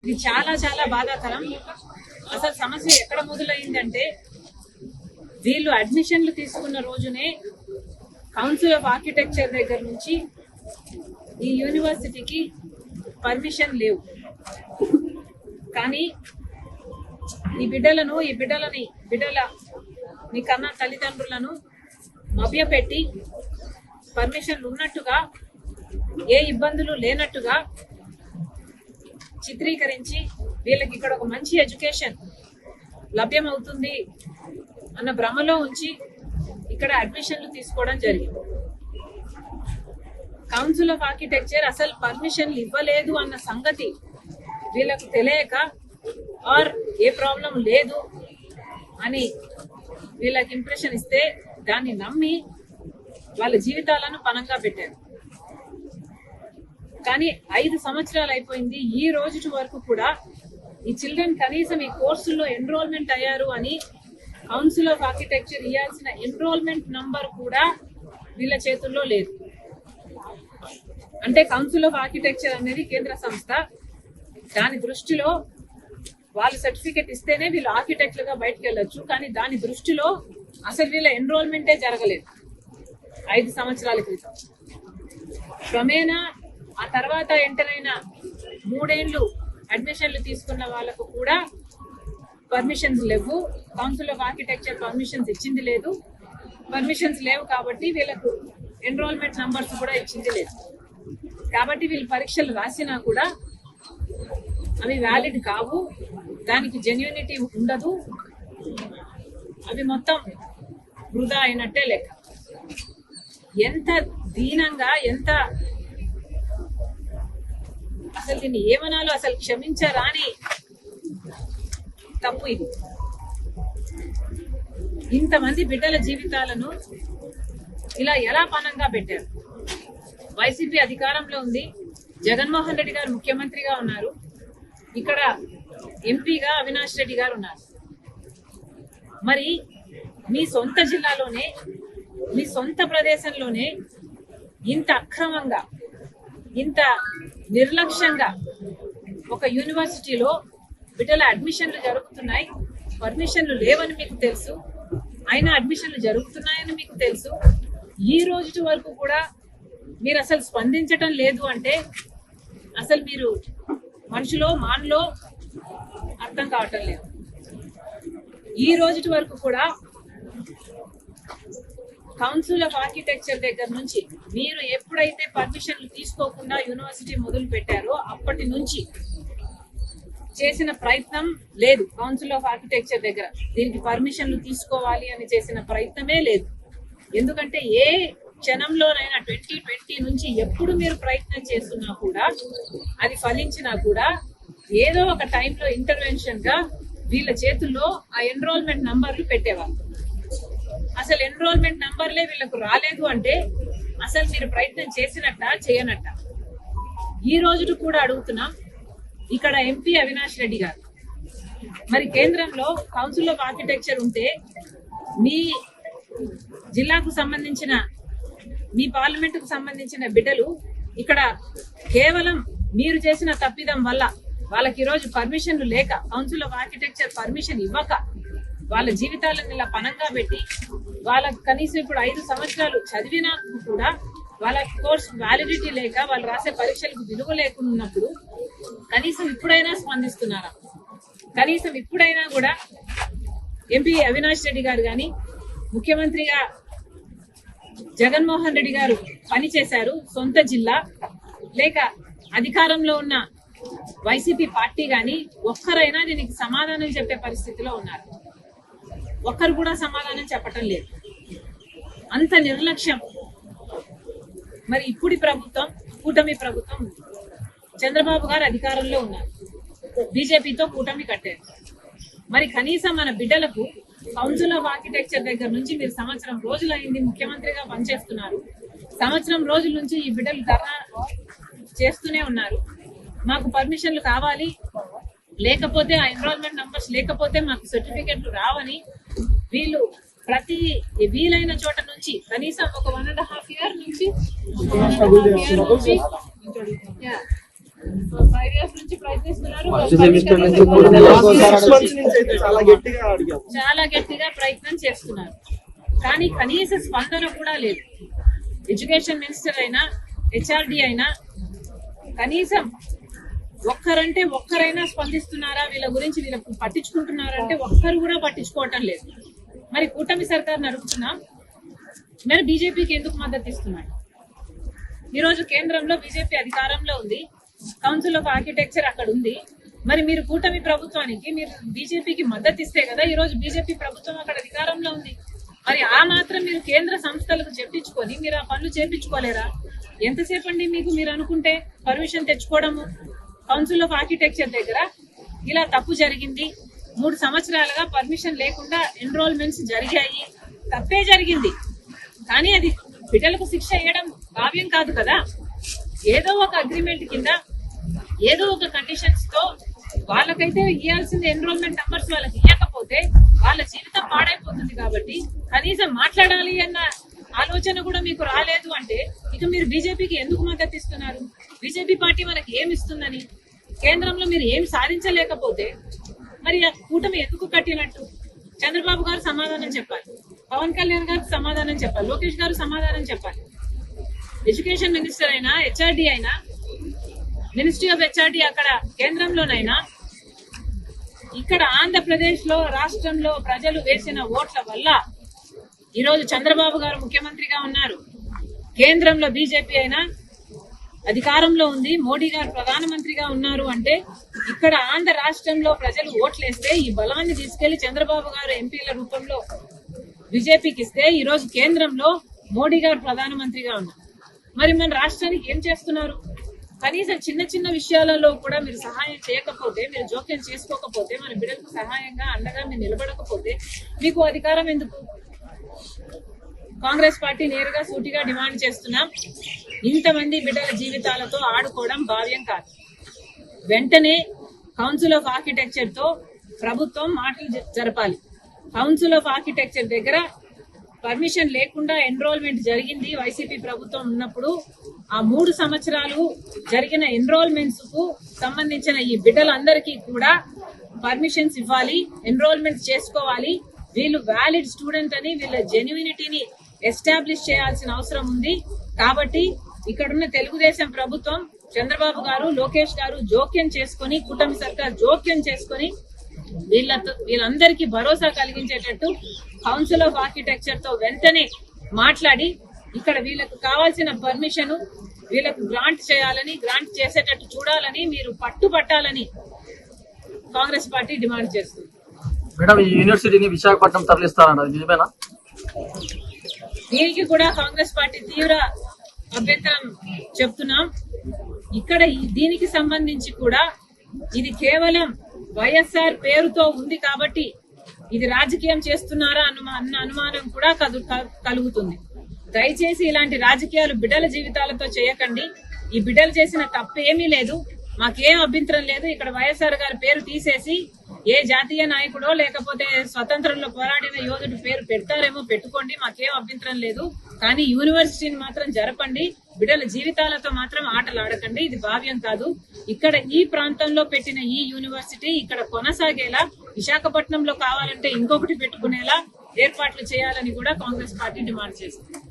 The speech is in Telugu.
ఇది చాలా చాలా బాధాకరం. అసలు సమస్య ఎక్కడ మొదలైందంటే వీళ్ళు అడ్మిషన్లు తీసుకున్న రోజునే కౌన్సిల్ ఆఫ్ ఆర్కిటెక్చర్ దగ్గర నుంచి ఈ యూనివర్సిటీకి పర్మిషన్ లేవు. కానీ ఈ బిడ్డల నీ కన్నా తల్లిదండ్రులను మభ్యపెట్టి పర్మిషన్లు ఉన్నట్టుగా ఏ ఇబ్బందులు లేనట్టుగా చిత్రీకరించి వీళ్ళకి ఇక్కడ ఒక మంచి ఎడ్యుకేషన్ లభ్యమవుతుంది అన్న భ్రమలో ఉంచి ఇక్కడ అడ్మిషన్లు తీసుకోవడం జరిగింది. కౌన్సిల్ ఆఫ్ ఆర్కిటెక్చర్ అసలు పర్మిషన్లు ఇవ్వలేదు అన్న సంగతి వీళ్ళకు తెలియక ఆర్ ఏ ప్రాబ్లం లేదు అని వీళ్ళకి ఇంప్రెషన్ ఇస్తే దాన్ని నమ్మి వాళ్ళ జీవితాలను పణంగా పెట్టారు. కానీ 5 సంవత్సరాలు అయిపోయింది. ఈ రోజు వరకు కూడా ఈ చిల్డ్రన్ కనీసం ఈ కోర్సుల్లో ఎన్రోల్మెంట్ అయ్యారు అని కౌన్సిల్ ఆఫ్ ఆర్కిటెక్చర్ ఇవ్వాల్సిన ఎన్రోల్మెంట్ నంబర్ కూడా వీళ్ళ చేతుల్లో లేదు. అంటే కౌన్సిల్ ఆఫ్ ఆర్కిటెక్చర్ అనేది కేంద్ర సంస్థ. దాని దృష్టిలో వాళ్ళు సర్టిఫికెట్ ఇస్తేనే వీళ్ళు ఆర్కిటెక్ట్లుగా బయటకు వెళ్ళొచ్చు. కానీ దాని దృష్టిలో అసలు వీళ్ళ ఎన్రోల్మెంటే జరగలేదు 5 సంవత్సరాల క్రితం. క్రమేణా ఆ తర్వాత ఎంటర్ అయిన 3 ఏళ్లు అడ్మిషన్లు తీసుకున్న వాళ్ళకు కూడా పర్మిషన్స్ లేవు. కౌన్సిల్ ఆఫ్ ఆర్కిటెక్చర్ పర్మిషన్స్ ఇచ్చింది లేదు. పర్మిషన్స్ లేవు కాబట్టి వీళ్ళకు ఎన్రోల్మెంట్ నంబర్స్ కూడా ఇచ్చింది లేదు. కాబట్టి వీళ్ళు పరీక్షలు రాసినా కూడా అవి వ్యాలిడ్ కావు, దానికి జెన్యూనిటీ ఉండదు, అవి మొత్తం వృధా అయినట్టే లెక్క. ఎంత దీనంగా, ఎంత అసలు దీన్ని ఏమనాలో అసలు క్షమించరాని తప్పు ఇది. ఇంతమంది బిడ్డల జీవితాలను ఇలా ఎలా పణంగా పెట్టారు? వైసీపీ అధికారంలో ఉంది, జగన్మోహన్ రెడ్డి గారు ముఖ్యమంత్రిగా ఉన్నారు, ఇక్కడ ఎంపీగా అవినాష్ రెడ్డి గారు ఉన్నారు. మరి మీ సొంత జిల్లాలోనే, మీ సొంత ప్రదేశంలోనే ఇంత అక్రమంగా, ఇంత నిర్లక్ష్యంగా ఒక యూనివర్సిటీలో బిడ్డల అడ్మిషన్లు జరుగుతున్నాయి. పర్మిషన్లు లేవని మీకు తెలుసు, అయినా అడ్మిషన్లు జరుగుతున్నాయని మీకు తెలుసు. ఈ రోజు వరకు కూడా మీరు అసలు స్పందించటం లేదు అంటే అసలు మీరు మనుషులో మానలో అర్థం కావటం లేదు. ఈ రోజు వరకు కూడా కౌన్సిల్ ఆఫ్ ఆర్కిటెక్చర్ దగ్గర నుంచి మీరు ఎప్పుడైతే పర్మిషన్లు తీసుకోకుండా యూనివర్సిటీ మొదలు పెట్టారో అప్పటి నుంచి చేసిన ప్రయత్నం లేదు. కౌన్సిల్ ఆఫ్ ఆర్కిటెక్చర్ దగ్గర దీనికి పర్మిషన్లు తీసుకోవాలి అని చేసిన ప్రయత్నమే లేదు. ఎందుకంటే ఏ క్షణంలోనైనా 2020 నుంచి ఎప్పుడు మీరు ప్రయత్నం చేస్తున్నా కూడా, అది ఫలించినా కూడా ఏదో ఒక టైంలో ఇంటర్వెన్షన్ గా వీళ్ళ చేతుల్లో ఆ ఎన్రోల్మెంట్ నంబర్లు పెట్టేవాళ్ళు. అసలు ఎన్రోల్మెంట్ నంబర్లే వీళ్ళకు రాలేదు అంటే అసలు మీరు ప్రయత్నం చేసినట్ట చేయనట్ట? ఈ రోజు కూడా అడుగుతున్నాం. ఇక్కడ ఎంపీ అవినాష్ రెడ్డి గారు, మరి కేంద్రంలో కౌన్సిల్ ఆఫ్ ఆర్కిటెక్చర్ ఉంటే మీ జిల్లాకు సంబంధించిన, మీ పార్లమెంట్ కు సంబంధించిన బిడ్డలు ఇక్కడ కేవలం మీరు చేసిన తప్పిదం వల్ల వాళ్ళకి ఈరోజు పర్మిషన్లు లేక, కౌన్సిల్ ఆఫ్ ఆర్కిటెక్చర్ పర్మిషన్ ఇవ్వక వాళ్ళ జీవితాలను ఇలా పణంగా పెట్టి, వాళ్ళకి కనీసం ఇప్పుడు 5 సంవత్సరాలు చదివినా కూడా వాళ్ళ కోర్స్ వ్యాలిడిటీ లేక, వాళ్ళు రాసే పరీక్షలకు విలువ లేకున్నప్పుడు కనీసం ఇప్పుడైనా స్పందిస్తున్నారా? కనీసం ఇప్పుడైనా కూడా ఎంపీ అవినాష్ రెడ్డి గారు కానీ, ముఖ్యమంత్రిగా జగన్మోహన్ రెడ్డి గారు పనిచేశారు సొంత జిల్లా, లేక అధికారంలో ఉన్న వైసీపీ పార్టీ కానీ ఒక్కరైనా దీనికి సమాధానం చెప్పే పరిస్థితిలో ఉన్నారు? ఒక్కరు కూడా సమాధానం చెప్పటం లేదు. అంత నిర్లక్ష్యం. మరి ఇప్పుడు ప్రభుత్వం, కూటమి ప్రభుత్వం, చంద్రబాబు గారు అధికారంలో ఉన్నారు, బీజేపీతో కూటమి కట్టారు. మరి కనీసం మన బిడ్డలకు కౌన్సిల్ ఆఫ్ ఆర్కిటెక్చర్ దగ్గర నుంచి మీరు సంవత్సరం రోజులు అయింది ముఖ్యమంత్రిగా పనిచేస్తున్నారు. సంవత్సరం రోజుల నుంచి ఈ బిడ్డలు ధర్నా చేస్తూనే ఉన్నారు. మాకు పర్మిషన్లు కావాలి, లేకపోతే ఆ ఎన్రోల్మెంట్ నంబర్స్ లేకపోతే మాకు సర్టిఫికెట్లు రావని వీళ్ళు ప్రతి వీలైన చోట నుంచి కనీసం ఒక 1.5 year నుంచి 5 years నుంచి ప్రయత్నిస్తున్నారు. చాలా గట్టిగా ప్రయత్నం చేస్తున్నారు, కానీ కనీస స్పందన కూడా లేదు. ఎడ్యుకేషన్ మినిస్టర్ అయినా హెచ్ఆర్డి అయినా కనీసం ఒక్కరైనా స్పందిస్తున్నారా, వీళ్ళ గురించి వీళ్ళకు పట్టించుకుంటున్నారంటే ఒక్కరు కూడా పట్టించుకోవటం లేదు. మరి కూటమి సర్కార్ని అడుగుతున్నాం, మరి బీజేపీకి ఎందుకు మద్దతు ఇస్తున్నాడు? ఈరోజు కేంద్రంలో బీజేపీ అధికారంలో ఉంది, కౌన్సిల్ ఆఫ్ ఆర్కిటెక్చర్ అక్కడ ఉంది. మరి మీరు కూటమి ప్రభుత్వానికి మీరు బీజేపీకి మద్దతు ఇస్తే కదా ఈరోజు బీజేపీ ప్రభుత్వం అక్కడ అధికారంలో ఉంది. మరి ఆ మాత్రం మీరు కేంద్ర సంస్థలకు చెప్పించుకొని మీరు ఆ పనులు చేపించుకోలేరా? ఎంతసేపు అండి మీకు మీరు అనుకుంటే పర్మిషన్ తెచ్చుకోవడము? కౌన్సిల్ ఆఫ్ ఆర్కిటెక్చర్ దగ్గర ఇలా తప్పు జరిగింది, 3 సంవత్సరాలుగా పర్మిషన్ లేకుండా ఎన్రోల్మెంట్స్ జరిగాయి, తప్పే జరిగింది. కానీ అది బిడ్డలకు శిక్ష వేయడం భావ్యం కాదు కదా. ఏదో ఒక అగ్రిమెంట్ కింద ఏదో ఒక కండిషన్స్ తో వాళ్ళకైతే ఇవ్వాల్సింది ఎన్రోల్మెంట్ నంబర్స్ వాళ్ళకి ఇవ్వకపోతే వాళ్ళ జీవితం పాడైపోతుంది. కాబట్టి కనీసం మాట్లాడాలి అన్న ఆలోచన కూడా మీకు రాలేదు అంటే ఇక మీరు బీజేపీకి ఎందుకు మద్దతు ఇస్తున్నారు? బీజేపీ పార్టీ మనకి ఏమి ఇస్తుందని, కేంద్రంలో మీరు ఏం సాధించలేకపోతే మరి ఆ కూటమి ఎందుకు కట్టినట్టు? చంద్రబాబు గారు సమాధానం చెప్పాలి, పవన్ కళ్యాణ్ గారు సమాధానం చెప్పాలి, లోకేష్ గారు సమాధానం చెప్పాలి. ఎడ్యుకేషన్ మినిస్టర్ అయినా హెచ్ఆర్డి అయినా, మినిస్ట్రీ ఆఫ్ హెచ్ఆర్డి అక్కడ కేంద్రంలోనైనా, ఇక్కడ ఆంధ్రప్రదేశ్ లో రాష్ట్రంలో ప్రజలు వేసిన ఓట్ల వల్ల ఈరోజు చంద్రబాబు గారు ముఖ్యమంత్రిగా ఉన్నారు, కేంద్రంలో బీజేపీ అయినా అధికారంలో ఉంది, మోడీ గారు ప్రధానమంత్రిగా ఉన్నారు. అంటే ఇక్కడ ఆంధ్ర రాష్ట్రంలో ప్రజలు ఓట్లేస్తే ఈ బలాన్ని తీసుకెళ్లి చంద్రబాబు గారు ఎంపీల రూపంలో బీజేపీకి ఇస్తే ఈరోజు కేంద్రంలో మోడీ గారు ప్రధానమంత్రిగా ఉన్నారు. మరి మన రాష్ట్రానికి ఏం చేస్తున్నారు? కనీసం చిన్న చిన్న విషయాలలో కూడా మీరు సహాయం చేయకపోతే, మీరు జోక్యం చేసుకోకపోతే, మన బిడ్డలకు సహాయంగా అండగా మీరు నిలబడకపోతే మీకు అధికారం ఎందుకు? కాంగ్రెస్ పార్టీ నేరుగా సూటిగా డిమాండ్ చేస్తున్నాం, ఇంతమంది బిడ్డల జీవితాలతో ఆడుకోవడం భావ్యం కాదు. వెంటనే కౌన్సిల్ ఆఫ్ ఆర్కిటెక్చర్ తో ప్రభుత్వం మాటలు జరపాలి. కౌన్సిల్ ఆఫ్ ఆర్కిటెక్చర్ దగ్గర పర్మిషన్ లేకుండా ఎన్రోల్మెంట్ జరిగింది వైసీపీ ప్రభుత్వం ఉన్నప్పుడు. ఆ 3 సంవత్సరాలు జరిగిన ఎన్రోల్మెంట్స్ కు సంబంధించిన ఈ బిడ్డలందరికీ కూడా పర్మిషన్స్ ఇవ్వాలి, ఎన్రోల్మెంట్ చేసుకోవాలి. వీళ్ళు వ్యాలిడ్ స్టూడెంట్ అని వీళ్ళ జెన్యూనిటీని ఎస్టాబ్లిష్ చేయాల్సిన అవసరం ఉంది. కాబట్టి ఇక్కడున్న తెలుగుదేశం ప్రభుత్వం, చంద్రబాబు గారు, లోకేష్ గారు జోక్యం చేసుకుని, కూటమి సర్కార్ జోక్యం చేసుకుని వీళ్ళందరికీ భరోసా కలిగించేటట్టు కౌన్సిల్ ఆఫ్ ఆర్కిటెక్చర్ తో వెంటనే మాట్లాడి ఇక్కడ వీళ్ళకు కావాల్సిన పర్మిషన్ వీళ్ళకు గ్రాంట్ చేయాలని, గ్రాంట్ చేసేటట్టు చూడాలని, మీరు పట్టుబట్టాలని కాంగ్రెస్ పార్టీ డిమాండ్ చేస్తుంది. మేడం, ఈ యూనివర్సిటీని విశాఖపట్నం తరలిస్తారన్నారు, నిజమేనా? దీనికి కూడా కాంగ్రెస్ పార్టీ తీవ్ర అభ్యంతరం చెప్తున్నాం. ఇక్కడ దీనికి సంబంధించి కూడా ఇది కేవలం వైఎస్ఆర్ పేరుతో ఉంది కాబట్టి ఇది రాజకీయం చేస్తున్నారా అన్న అనుమానం కూడా కలుగుతుంది. దయచేసి ఇలాంటి రాజకీయాలు బిడ్డల జీవితాలతో చేయకండి. ఈ బిడ్డలు చేసిన తప్పు ఏమీ లేదు, మాకేం అభ్యంతరం లేదు. ఇక్కడ వైఎస్ఆర్ గారి పేరు తీసేసి ఏ జాతీయ నాయకుడో లేకపోతే స్వతంత్రంలో పోరాడిన యోధుడి పేరు పెడతారేమో పెట్టుకోండి, మాకేం అభ్యంతరం లేదు. కానీ యూనివర్సిటీని మాత్రం జరపండి, బిడ్డల జీవితాలతో మాత్రం ఆటలు ఆడకండి. ఇది భావ్యం కాదు. ఇక్కడ ఈ ప్రాంతంలో పెట్టిన ఈ యూనివర్సిటీ ఇక్కడ కొనసాగేలా, విశాఖపట్నంలో కావాలంటే ఇంకొకటి పెట్టుకునేలా ఏర్పాట్లు చేయాలని కూడా కాంగ్రెస్ పార్టీ డిమాండ్ చేస్తుంది.